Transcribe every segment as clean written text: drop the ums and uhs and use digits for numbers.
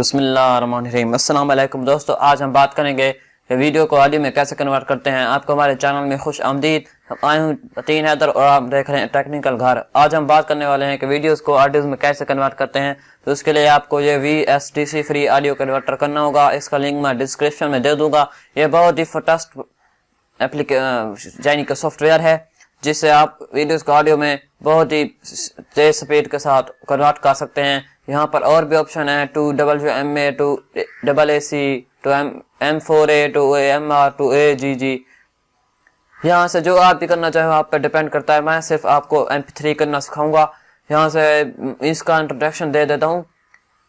بسم اللہ الرحمن الرحیم۔ السلام علیکم دوستو، آج ہم بات کریں گے کہ ویڈیو کو آڈیو میں کیسے کنورٹ کرتے ہیں۔ آپ کو ہمارے چینل میں خوش آمدید۔ آئے ہوں متین حیدر اور آپ دیکھ رہے ہیں ٹیکنیکل گھر۔ آج ہم بات کرنے والے ہیں کہ ویڈیوز کو آڈیوز میں کیسے کنورٹ کرتے ہیں۔ تو اس کے لیے آپ کو یہ VSTC فری آڈیو کنورٹر کرنا ہوگا۔ اس کا لنک میں ڈسکرپشن میں دے دوں گا۔ یہ بہت ہی فاسٹ یعنی کہ سافٹ ویئر ہے جس سے آپ ویڈیوز کو آڈیو میں بہت ہی تیز سپیڈ کے ساتھ کنورٹ کر سکتے ہیں۔ یہاں پر اور بھی آپشن ہیں 2WMA 2AAC 2M4A 2AMR 2AGG۔ یہاں سے جو آپ بھی کرنا چاہو آپ پہ ڈیپینڈ کرتا ہے۔ میں صرف آپ کو MP3 کرنا سکھاؤں گا۔ یہاں سے اس کا انٹروڈکشن دے دیتا ہوں۔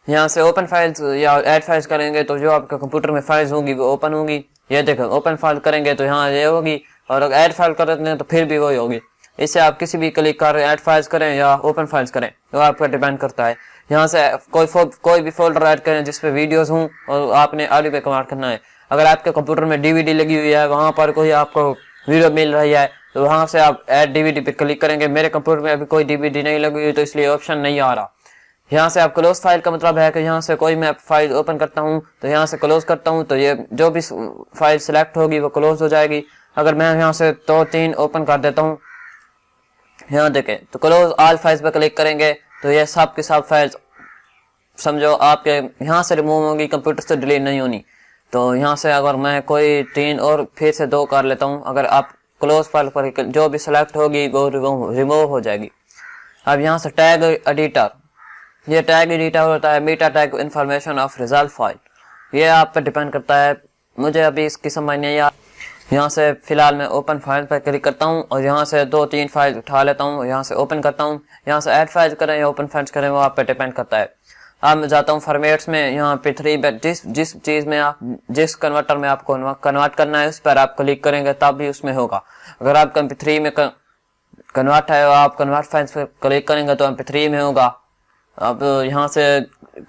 یہاں سے اوپن فائلز یا ایڈ فائلز کریں گے تو جو آپ کے کمپیوٹر میں فائلز ہوں گی وہ اوپن ہوں گی۔ یہ دیکھیں اوپن فائل کریں گے تو یہاں یہ ہوگی، اور اگر ایڈ فائل کرتے ہیں تو پھر بھی وہی ہوگی۔ اس سے آپ کسی بھی کلک کر ایڈ فائلز کریں یا اوپن فائلز کریں تو آپ کا ڈیپینڈ کرتا ہے۔ یہاں سے کوئی بھی فولڈر ایڈ کریں جس پہ ویڈیوز ہوں اور آپ نے آڈیو پہ کنورٹ کرنا ہے۔ اگر آپ کے کمپیوٹر میں DVD لگی ہوئی ہے، وہاں پر کوئی آپ کو ویڈیو مل رہی ہے تو وہاں سے آپ ایڈ DVD پہ کلک کریں گے۔ میرے کمپیوٹر میں ابھی کوئی DVD نہیں لگی ہوئی تو اس لیے آپشن نہیں آ رہا۔ یہاں سے آپ کلوز فائل کا مطلب ہے کہ یہاں سے کوئی میں فائل اوپن کرتا ہوں تو یہاں سے کلوز کرتا ہوں تو یہ جو بھی فائل سلیکٹ ہوگی وہ کلوز ہو جائے گی۔ اگر میں یہاں سے 2-3 اوپن کر دیتا ہوں، یہاں دیکھیں تو کلوز آل فائلز پہ کلک کریں گے تو یہ سب کے سب فائلز سمجھو آپ کے یہاں سے ریموو ہوگی، کمپیوٹر سے ڈیلیٹ نہیں ہونی۔ تو یہاں سے اگر میں کوئی 3 اور پھر سے 2 کر لیتا ہوں، اگر آپ کلوز فائل پر جو بھی سلیکٹ ہوگی وہ ریموو ہو جائے گی۔ اب یہاں سے ٹیگ ایڈیٹر، یہ ٹیگ ایڈیٹر ہوتا ہے meta tag information of result file. یہ آپ پہ ڈیپینڈ کرتا ہے، مجھے ابھی اس کی سمجھ نہیں آیا۔ یہاں سے فی الحال میں اوپن فائل پر کلک کرتا ہوں اور یہاں سے 2-3 فائل اٹھا لیتا ہوں، یہاں سے اوپن کرتا ہوں۔ یہاں سے ایڈ فائل کریں یا اوپن فائلز کریں وہ آپ پہ ڈیپینڈ کرتا ہے۔ اب میں جاتا ہوں فارمیٹس میں، یہاں پہ 3 جس چیز میں آپ جس کنورٹر میں آپ کو کنورٹ کرنا ہے اس پر آپ کلک کریں گے تب بھی اس میں ہوگا۔ اگر آپ کا MP3 میں کنورٹ ہے اور آپ کنورٹ فائلز پر کلک کریں گے تو MP3 میں ہوگا۔ اب یہاں سے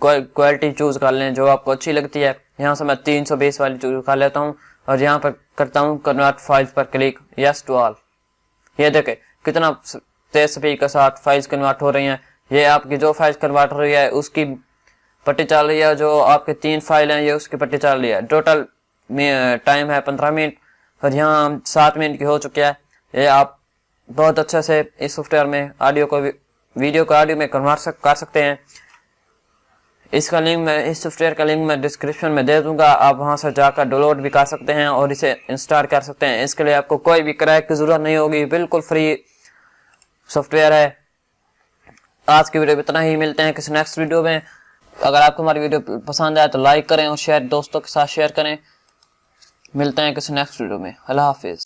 کوالٹی چوز کر لیں جو آپ کو اچھی لگتی ہے۔ یہاں سے میں 320 والی چوز کر لیتا ہوں اور یہاں پر کرتا ہوں کنورٹ فائلز پر کلک، یس ٹو آل۔ یہ دیکھیں کتنا تیز سپیڈ کے ساتھ فائلز کنورٹ ہو رہی ہیں۔ یہ آپ کی جو فائلز کنورٹ ہو رہی ہے اس کی پٹی چل رہی ہے، جو آپ کے 3 فائل ہیں یہ اس کی پٹی چل رہی ہے۔ ٹوٹل ٹائم ہے 15 منٹ اور یہاں 7 منٹ کی ہو چکی ہے۔ یہ آپ بہت اچھے سے اس سافٹ ویئر میں ویڈیو کو آڈیو میں کنورٹ کر سکتے ہیں۔ اس سافٹ ویئر کا لنک میں ڈسکرپشن میں دے دوں گا، آپ وہاں سے جا کر ڈاؤن لوڈ بھی کر سکتے ہیں اور اسے انسٹال کر سکتے ہیں۔ اس کے لیے آپ کو کوئی بھی کریک کی ضرورت نہیں ہوگی، بالکل فری سافٹ ویئر ہے۔ آج کی ویڈیو میں اتنا ہی، ملتے ہیں کسی نیکسٹ ویڈیو میں۔ اگر آپ کو ہماری ویڈیو پسند آئے تو لائک کریں اور دوستوں کے ساتھ شیئر کریں۔ ملتے ہیں کسی نیکسٹ ویڈیو میں۔ اللہ حافظ۔